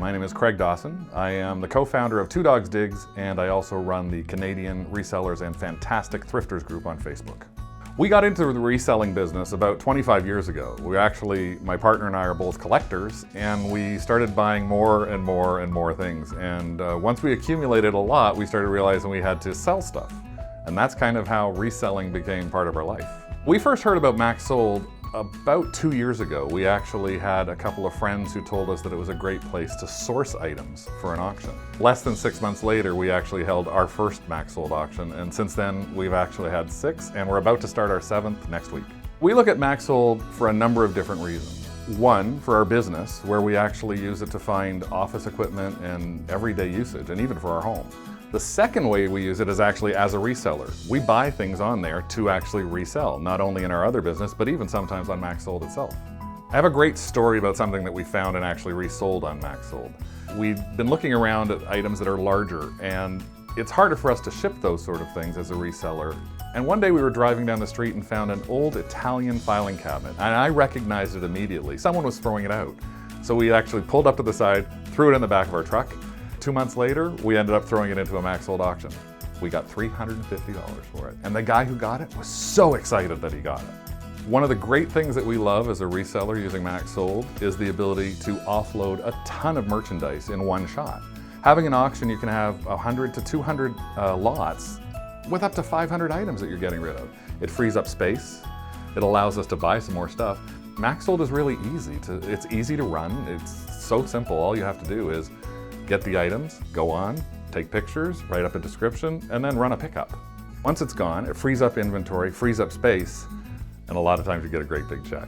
My name is Craig Dawson. I am the co-founder of 2DogsDigs, and I also run the Canadian Resellers and Fantastic Thrifters group on Facebook. We got into the reselling business about 25 years ago. My partner and I are both collectors, and we started buying more and more and more things. And once we accumulated a lot, we started realizing we had to sell stuff. And that's kind of how reselling became part of our life. We first heard about MaxSold about 2 years ago. We actually had a couple of friends who told us that it was a great place to source items for an auction. Less than 6 months later, we actually held our first MaxSold auction, and since then we've actually had 6, and we're about to start our 7th next week. We look at MaxSold for a number of different reasons. One, for our business, where we actually use it to find office equipment and everyday usage, and even for our home. The second way we use it is actually as a reseller. We buy things on there to actually resell, not only in our other business, but even sometimes on MaxSold itself. I have a great story about something that we found and actually resold on MaxSold. We've been looking around at items that are larger, and it's harder for us to ship those sort of things as a reseller. And one day we were driving down the street and found an old Italian filing cabinet, and I recognized it immediately. Someone was throwing it out. So we actually pulled up to the side, threw it in the back of our truck. 2 months later, we ended up throwing it into a MaxSold auction. We got $350 for it. And the guy who got it was so excited that he got it. One of the great things that we love as a reseller using MaxSold is the ability to offload a ton of merchandise in one shot. Having an auction, you can have 100 to 200 lots with up to 500 items that you're getting rid of. It frees up space. It allows us to buy some more stuff. MaxSold is really easy. It's easy to run. It's so simple. All you have to do is get the items, go on, take pictures, write up a description, and then run a pickup. Once it's gone, it frees up inventory, frees up space, and a lot of times you get a great big check.